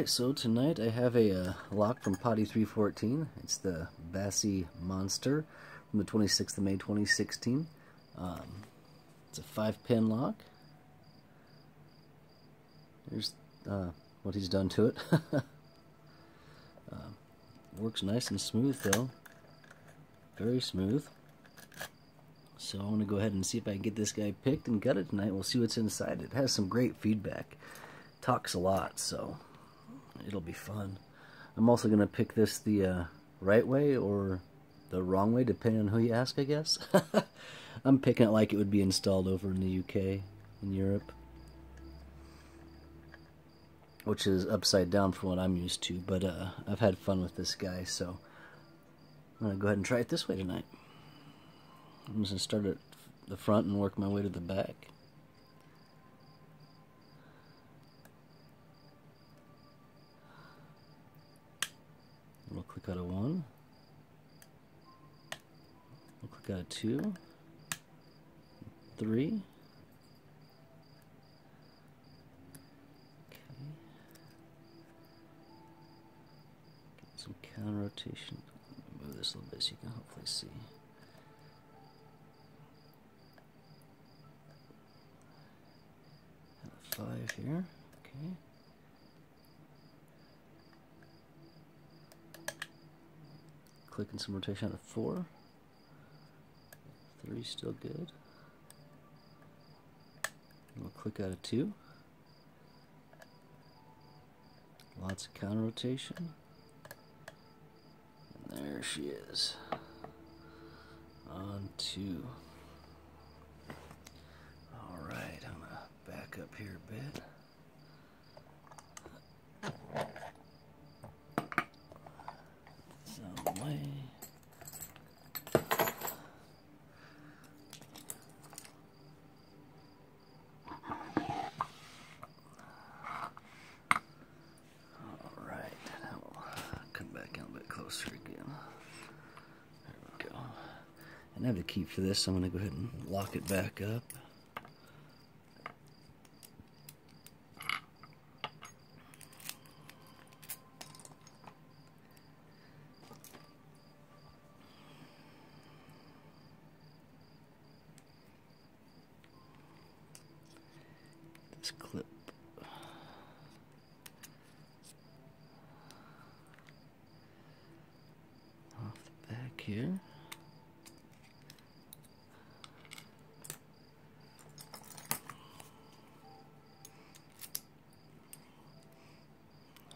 Alright, so tonight I have a lock from Potti314. It's the Basi-Monster from the 26th of May 2016. It's a 5-pin lock. Here's what he's done to it. Works nice and smooth though. Very smooth. So I'm going to go ahead and see if I can get this guy picked and gutted tonight. We'll see what's inside. It has some great feedback. Talks a lot, so it'll be fun. I'm also going to pick this the right way or the wrong way, depending on who you ask, I guess. I'm picking it like it would be installed over in the UK, in Europe. Which is upside down from what I'm used to, but I've had fun with this guy, so I'm going to go ahead and try it this way tonight. I'm just going to start at the front and work my way to the back. We'll click out of 1. We'll click out of 2. 3. Okay. Get some counter rotation. Move this a little bit so you can hopefully see. Out of 5 here. Okay. Clicking some rotation out of 4. 3 still good. We'll click out of 2. Lots of counter rotation. And there she is. On 2. Alright, I'm going to back up here a bit. Some way. Alright, now we'll come back in a bit closer again. There we go. And I have the key for this, so I'm going to go ahead and lock it back up. This clip off the back here.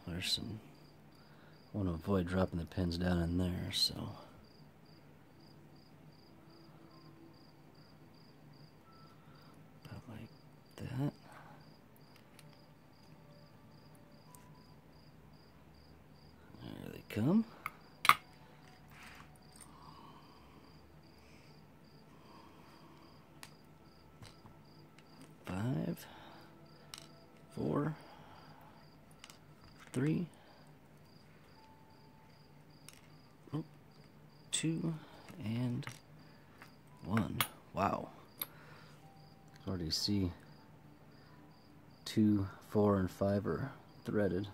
There's some, I want to avoid dropping the pins down in there, so about like that. There they come. Five, 4, 3, 2, and 1. Wow. I already see 2, 4, and 5 are threaded.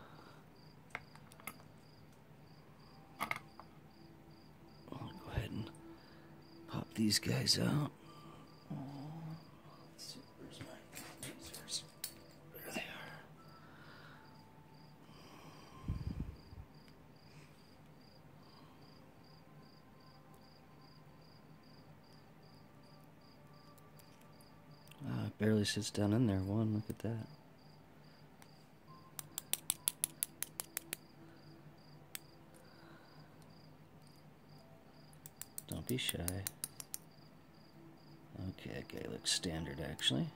I'll go ahead and pop these guys out. Let's see, where's my tweezers? There they are. It barely sits down in there. One, look at that. Don't be shy. Okay, that guy looks standard actually.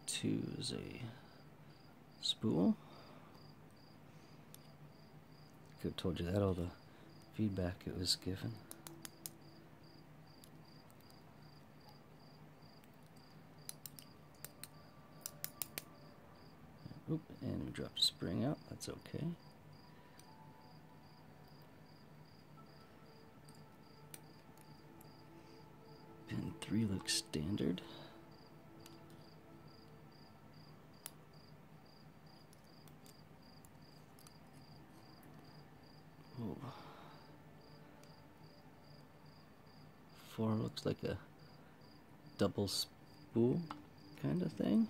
Two is a spool. Could have told you that, all the feedback it was given. Oop, and we dropped a spring out. That's okay. Pin 3 looks standard. Oh. 4 looks like a double spool kind of thing.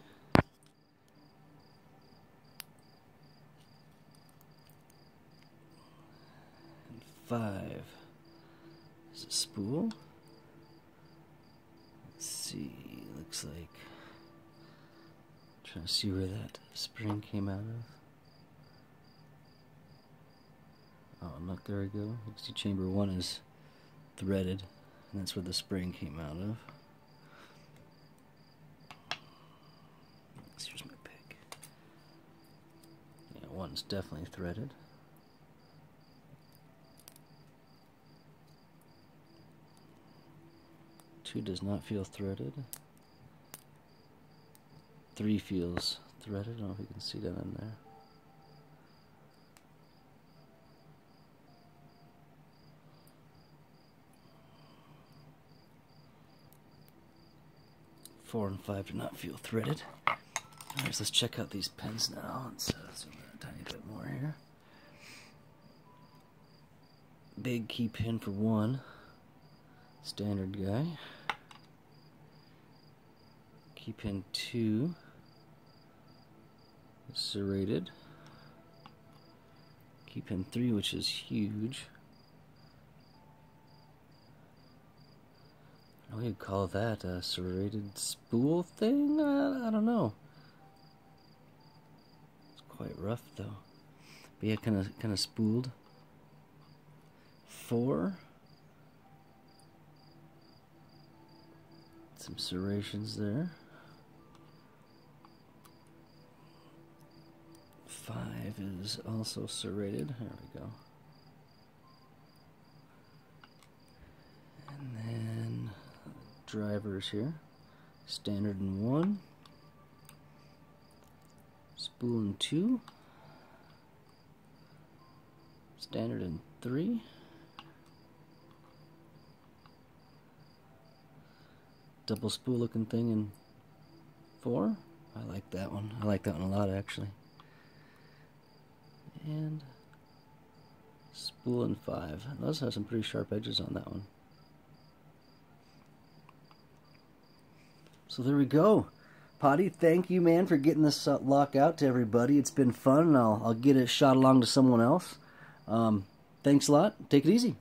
And 5 is a spool. Let's see, looks like, trying to see where that spring came out of. Oh, look, there we go. You can see chamber 1 is threaded, and that's where the spring came out of. Here's my pick. Yeah, 1's definitely threaded. Two does not feel threaded. 3 feels threaded. I don't know if you can see that in there. Four and 5 do not feel threaded. Alright, let's check out these pens now. Let's zoom in a tiny bit more here. Big key pin for 1. Standard guy. Key pin 2 is serrated. Key pin 3, which is huge. I don't know, you'd call that a serrated spool thing? I don't know. It's quite rough though. But yeah, kind of spooled. 4. Some serrations there. 5 is also serrated. There we go. And then drivers here. Standard in 1. Spool in 2. Standard in 3. Double spool looking thing in 4. I like that one. I like that one a lot actually. And spool in 5. Those have some pretty sharp edges on that one. So there we go. Potti, thank you, man, for getting this lock out to everybody. It's been fun, and I'll get it shot along to someone else. Thanks a lot. Take it easy.